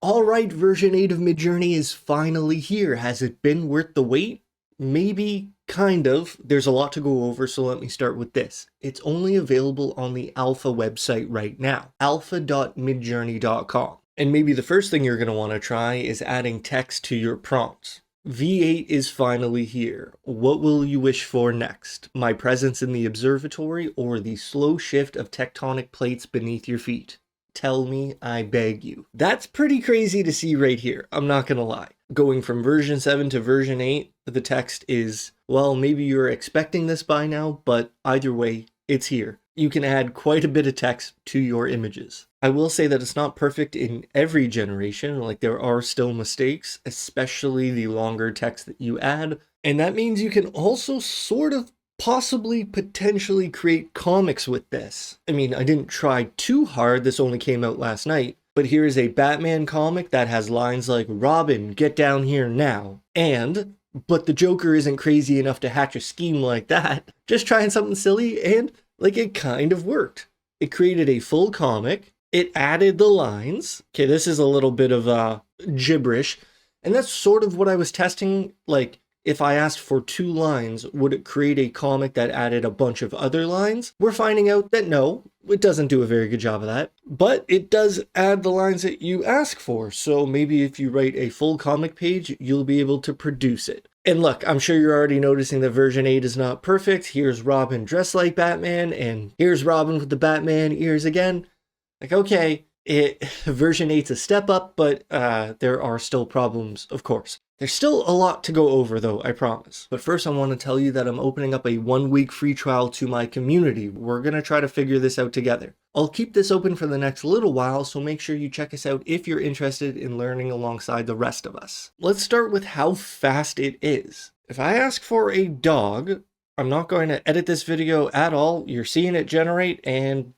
Alright, version 8 of Midjourney is finally here. Has it been worth the wait? Maybe, kind of. There's a lot to go over, so let me start with this. It's only available on the alpha website right now, alpha.midjourney.com. And maybe the first thing you're going to want to try is adding text to your prompts. V8 is finally here. What will you wish for next? My presence in the observatory or the slow shift of tectonic plates beneath your feet? Tell me, I beg you. That's pretty crazy to see right here, I'm not gonna lie. Going from version 7 to version 8, the text is, well, maybe you're expecting this by now, but either way, it's here. You can add quite a bit of text to your images. I will say that it's not perfect in every generation, like there are still mistakes, especially the longer text that you add, and that means you can also sort of possibly potentially create comics with this. I mean, I didn't try too hard, this only came out last night, but here is a Batman comic that has lines like, Robin, get down here now, and, but the Joker isn't crazy enough to hatch a scheme like that. Just trying something silly, and like it kind of worked. It created a full comic, it added the lines. Okay, this is a little bit of gibberish, and that's sort of what I was testing, like, if I asked for 2 lines, would it create a comic that added a bunch of other lines? We're finding out that no, it doesn't do a very good job of that. But it does add the lines that you ask for, so maybe if you write a full comic page, you'll be able to produce it. And look, I'm sure you're already noticing that version 8 is not perfect. Here's Robin dressed like Batman, and here's Robin with the Batman ears again. Like, okay, version 8's a step up, but there are still problems, of course. There's still a lot to go over though, I promise. But first I want to tell you that I'm opening up a 1-week free trial to my community. We're going to try to figure this out together. I'll keep this open for the next little while, so make sure you check us out if you're interested in learning alongside the rest of us. Let's start with how fast it is. If I ask for a dog, I'm not going to edit this video at all. You're seeing it generate and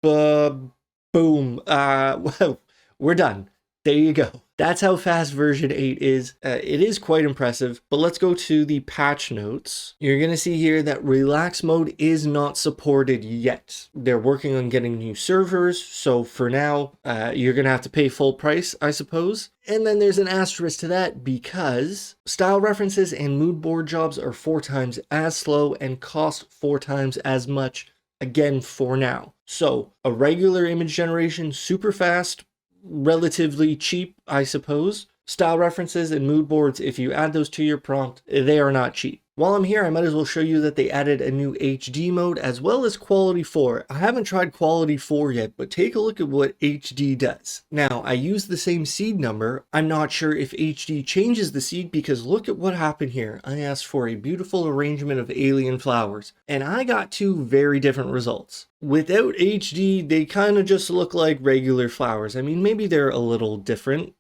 boom. Well, we're done. There you go. That's how fast version 8 is. It is quite impressive, but let's go to the patch notes. You're going to see here that relax mode is not supported yet. They're working on getting new servers, so for now, you're going to have to pay full price, I suppose. And then there's an asterisk to that because style references and mood board jobs are 4 times as slow and cost 4 times as much, again, for now. So a regular image generation, super fast, relatively cheap, I suppose. Style references and mood boards, if you add those to your prompt, they are not cheap. While I'm here, I might as well show you that they added a new HD mode as well as Quality 4. I haven't tried Quality 4 yet, but take a look at what HD does. Now, I use the same seed number. I'm not sure if HD changes the seed because look at what happened here. I asked for a beautiful arrangement of alien flowers, and I got 2 very different results. Without HD, they kind of just look like regular flowers. I mean, maybe they're a little different.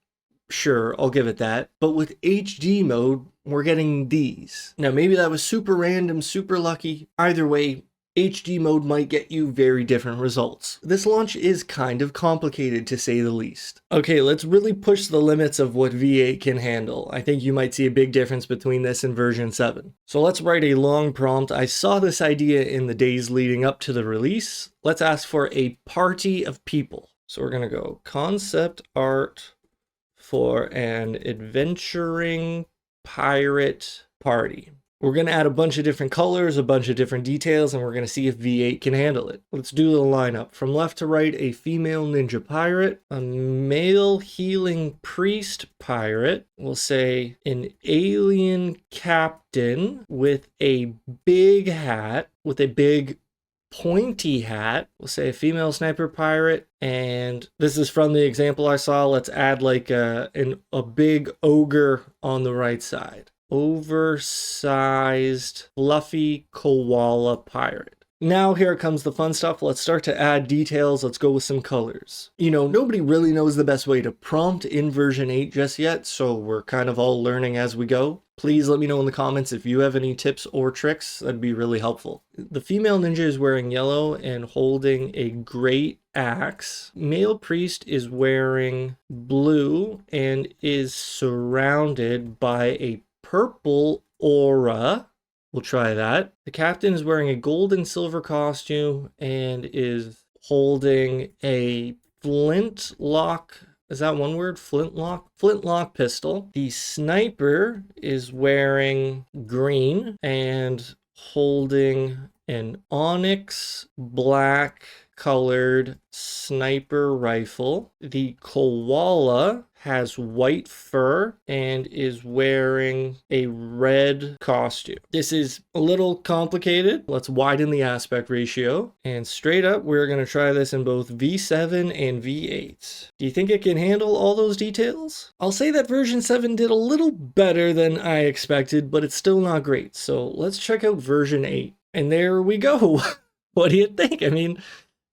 Sure, I'll give it that. But with HD mode, we're getting these. Now, maybe that was super random, super lucky. Either way, HD mode might get you very different results. This launch is kind of complicated to say the least. Okay, let's really push the limits of what V8 can handle. I think you might see a big difference between this and version 7. So let's write a long prompt. I saw this idea in the days leading up to the release. Let's ask for a party of people. So we're gonna go concept art for an adventuring pirate party. We're going to add a bunch of different colors, a bunch of different details, and we're going to see if V8 can handle it. Let's do the lineup. From left to right, a female ninja pirate, a male healing priest pirate, we'll say an alien captain with a big hat, with a big pointy hat. We'll say a female sniper pirate, and this is from the example I saw. Let's add like a big ogre on the right side. Oversized fluffy koala pirate. Now here comes the fun stuff. Let's start to add details. Let's go with some colors. You know, nobody really knows the best way to prompt in version 8 just yet, so we're kind of all learning as we go. Please let me know in the comments if you have any tips or tricks. That'd be really helpful. The female ninja is wearing yellow and holding a great axe. Male priest is wearing blue and is surrounded by a purple aura. We'll try that. The captain is wearing a gold and silver costume and is holding a flintlock Is that one word? Flintlock? Flintlock pistol. The sniper is wearing green and holding an onyx black colored sniper rifle. The koala has white fur and is wearing a red costume. This is a little complicated. Let's widen the aspect ratio. And straight up, we're going to try this in both V7 and V8. Do you think it can handle all those details? I'll say that version 7 did a little better than I expected, but it's still not great. So let's check out version 8. And there we go. What do you think? I mean,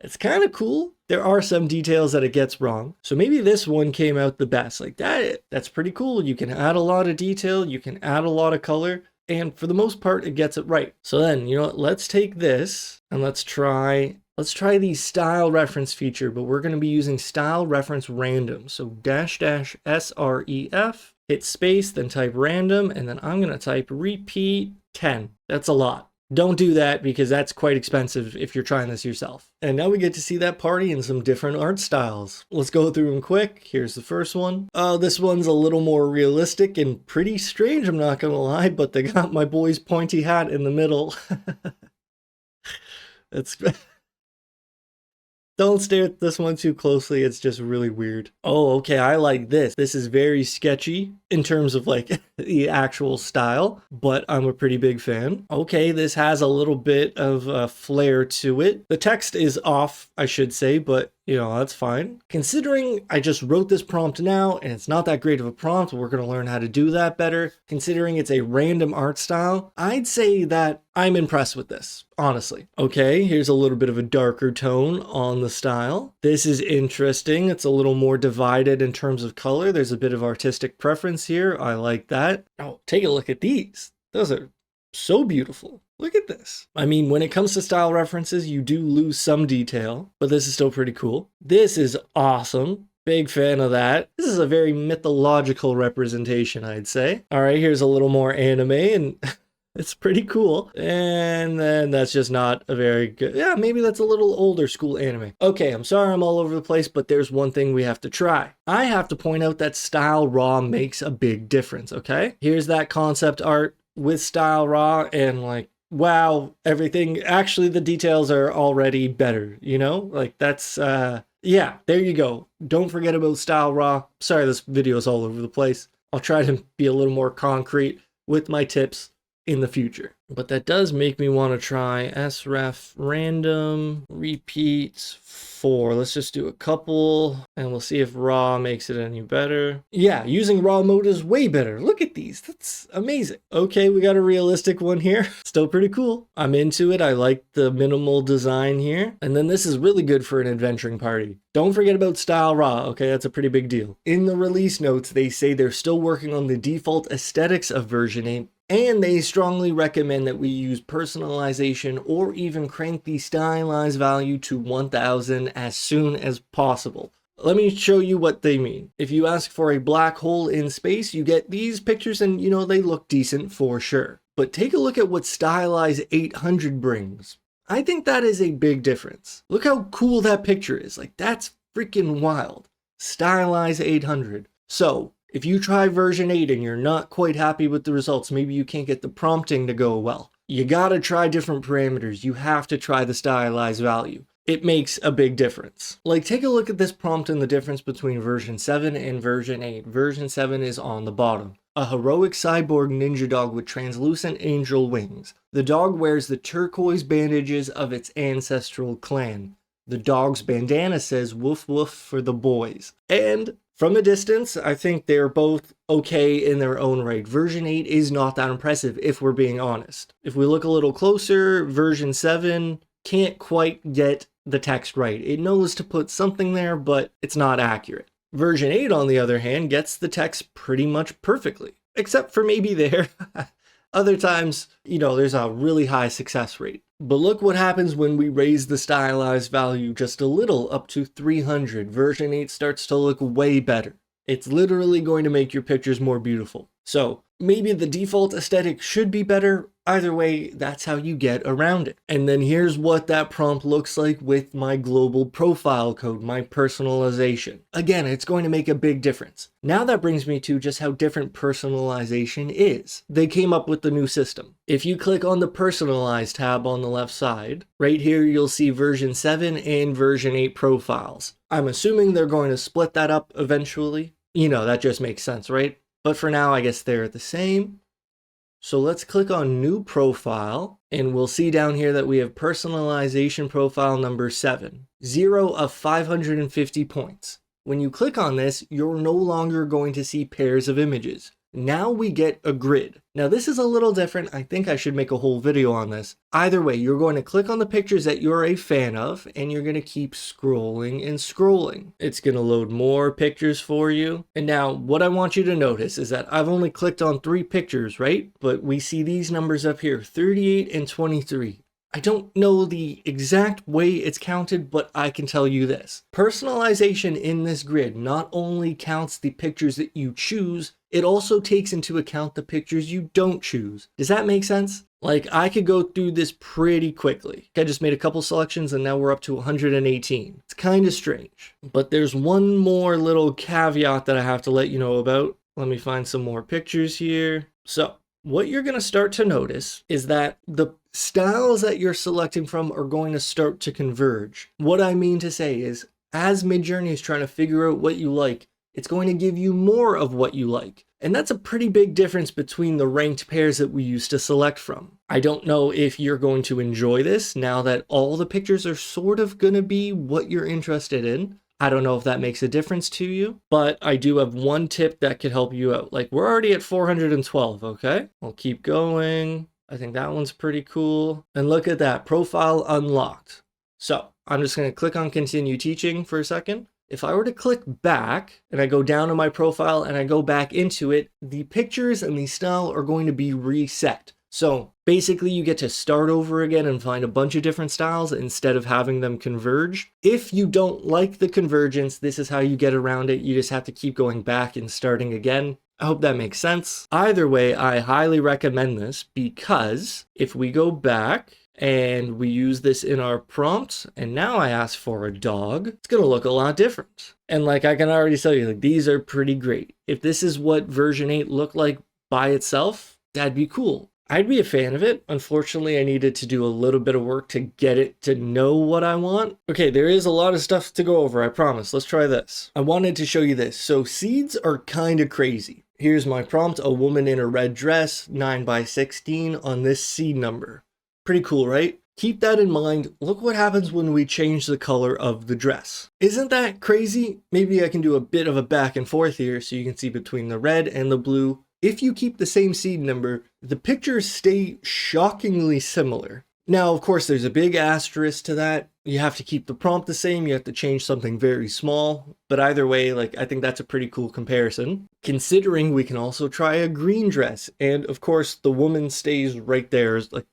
it's kind of cool. There are some details that it gets wrong. So maybe this one came out the best. Like that's pretty cool. You can add a lot of detail. You can add a lot of color. And for the most part, it gets it right. So then, you know what? Let's take this and let's try the style reference feature, but we're going to be using style reference random. So --SREF, hit space, then type random, and then I'm going to type repeat 10. That's a lot. Don't do that because that's quite expensive if you're trying this yourself. And now we get to see that party in some different art styles. Let's go through them quick. Here's the first one. This one's a little more realistic and pretty strange, I'm not gonna lie, but they got my boy's pointy hat in the middle. It's Don't stare at this one too closely, it's just really weird. Oh, okay, I like this. This is very sketchy in terms of like the actual style, but I'm a pretty big fan. Okay, this has a little bit of a flair to it. The text is off, I should say, but you know, that's fine. Considering I just wrote this prompt now and it's not that great of a prompt, we're gonna learn how to do that better. Considering it's a random art style, I'd say that I'm impressed with this, honestly. Okay, here's a little bit of a darker tone on the style. This is interesting. It's a little more divided in terms of color. There's a bit of artistic preference here. I like that. Oh, take a look at these. Those are so beautiful. Look at this. I mean, when it comes to style references, you do lose some detail, but this is still pretty cool. This is awesome. Big fan of that. This is a very mythological representation, I'd say. All right, here's a little more anime and it's pretty cool. And then that's just not a very good, yeah, maybe that's a little older school anime. Okay, I'm sorry I'm all over the place, but there's one thing we have to try. I have to point out that style raw makes a big difference, okay? Here's that concept art with style raw and like, wow, everything, actually the details are already better, you know? Like that's, yeah, there you go. Don't forget about style raw. Sorry, this video is all over the place. I'll try to be a little more concrete with my tips in the future. But that does make me want to try SREF Random repeat 4. Let's just do a couple and we'll see if raw makes it any better. Yeah, using raw mode is way better. Look at these. That's amazing. Okay, we got a realistic one here. Still pretty cool. I'm into it. I like the minimal design here. And then this is really good for an adventuring party. Don't forget about style raw. Okay, that's a pretty big deal. In the release notes, they say they're still working on the default aesthetics of version 8. And they strongly recommend that we use personalization or even crank the stylized value to 1000 as soon as possible. Let me show you what they mean. If you ask for a black hole in space, you get these pictures and you know they look decent for sure. But take a look at what Stylize 800 brings. I think that is a big difference. Look how cool that picture is. Like that's freaking wild. Stylize 800. So if you try version 8 and you're not quite happy with the results, maybe you can't get the prompting to go well, you gotta try different parameters. You have to try the stylized value. It makes a big difference. Like take a look at this prompt and the difference between version 7 and version 8. Version 7 is on the bottom. A heroic cyborg ninja dog with translucent angel wings. The dog wears the turquoise bandages of its ancestral clan. The dog's bandana says woof woof for the boys. And from a distance, I think they're both okay in their own right. Version 8 is not that impressive, if we're being honest. If we look a little closer, version 7 can't quite get the text right. It knows to put something there, but it's not accurate. Version 8, on the other hand, gets the text pretty much perfectly, except for maybe there. Other times, you know, there's a really high success rate. But look what happens when we raise the stylized value just a little up to 300. Version 8 starts to look way better. It's literally going to make your pictures more beautiful. So maybe the default aesthetic should be better. Either way, that's how you get around it. And then here's what that prompt looks like with my global profile code, my personalization. Again, it's going to make a big difference. Now that brings me to just how different personalization is. They came up with the new system. If you click on the Personalize tab on the left side, right here you'll see version 7 and version 8 profiles. I'm assuming they're going to split that up eventually. You know, that just makes sense, right? But for now, I guess they're the same. So let's click on New Profile, and we'll see down here that we have Personalization Profile number 7, 0 of 550 points. When you click on this, you're no longer going to see pairs of images. Now we get a grid. Now this is a little different. I think I should make a whole video on this. Either way, you're going to click on the pictures that you're a fan of, and you're going to keep scrolling and scrolling. It's going to load more pictures for you. And now what I want you to notice is that I've only clicked on 3 pictures, right? But we see these numbers up here, 38 and 23. I don't know the exact way it's counted, but I can tell you this. Personalization in this grid not only counts the pictures that you choose, it also takes into account the pictures you don't choose. Does that make sense? Like, I could go through this pretty quickly. I just made a couple selections and now we're up to 118. It's kind of strange. But there's one more little caveat that I have to let you know about. Let me find some more pictures here. So, what you're going to start to notice is that the styles that you're selecting from are going to start to converge. What I mean to say is, as Midjourney is trying to figure out what you like, it's going to give you more of what you like. And that's a pretty big difference between the ranked pairs that we used to select from. I don't know if you're going to enjoy this now that all the pictures are sort of going to be what you're interested in. I don't know if that makes a difference to you, but I do have one tip that could help you out. Like, we're already at 412, okay? I'll keep going. I think that one's pretty cool. And look at that, profile unlocked. So I'm just going to click on continue teaching for a second. If I were to click back and I go down to my profile and I go back into it, the pictures and the style are going to be reset. So basically you get to start over again and find a bunch of different styles instead of having them converge. If you don't like the convergence, this is how you get around it. You just have to keep going back and starting again. I hope that makes sense. Either way, I highly recommend this because if we go back and we use this in our prompt, and now I ask for a dog, it's gonna look a lot different. And like, I can already tell you, like, these are pretty great. If this is what version 8 looked like by itself, that'd be cool. I'd be a fan of it. Unfortunately, I needed to do a little bit of work to get it to know what I want. Okay, there is a lot of stuff to go over, I promise. Let's try this. I wanted to show you this. So seeds are kind of crazy. Here's my prompt, a woman in a red dress, 9x16 on this seed number. Pretty cool, right? Keep that in mind. Look what happens when we change the color of the dress. Isn't that crazy? Maybe I can do a bit of a back and forth here so you can see between the red and the blue. If you keep the same seed number, the pictures stay shockingly similar. Now, of course, there's a big asterisk to that. You have to keep the prompt the same. You have to change something very small. But either way, like, I think that's a pretty cool comparison. Considering we can also try a green dress. And of course, the woman stays right there. Like,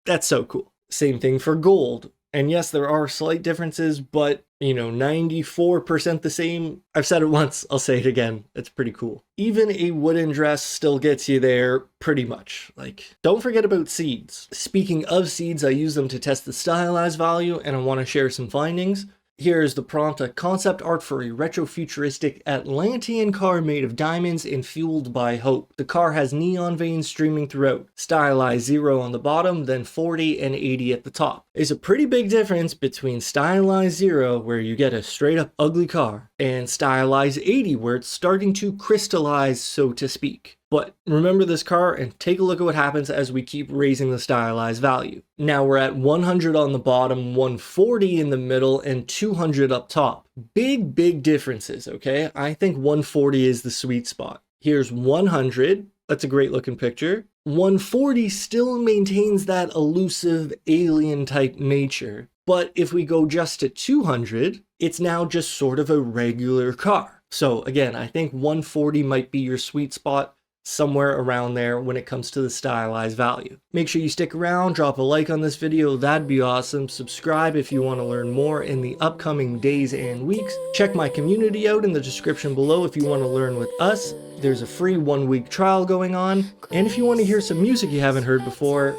that's so cool. Same thing for gold. And yes, there are slight differences, but, you know, 94% the same. I've said it once, I'll say it again. It's pretty cool. Even a wooden dress still gets you there pretty much. Like, don't forget about seeds. Speaking of seeds, I use them to test the stylized value, and I want to share some findings. Here is the prompt, a concept art for a retro-futuristic Atlantean car made of diamonds and fueled by hope. The car has neon veins streaming throughout. Stylized 0 on the bottom, then 40 and 80 at the top. There's a pretty big difference between Stylized 0, where you get a straight-up ugly car, and Stylized 80, where it's starting to crystallize, so to speak. But remember this car and take a look at what happens as we keep raising the stylized value. Now we're at 100 on the bottom, 140 in the middle, and 200 up top. Big differences, okay? I think 140 is the sweet spot. Here's 100. That's a great looking picture. 140 still maintains that elusive alien type nature. But if we go just to 200, it's now just sort of a regular car. So again, I think 140 might be your sweet spot. Somewhere around there when it comes to the stylized value. Make sure you stick around, drop a like on this video, that'd be awesome. Subscribe if you want to learn more in the upcoming days and weeks. Check my community out in the description below if you want to learn with us. There's a free 1-week trial going on, and if you want to hear some music you haven't heard before,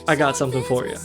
I got something for you.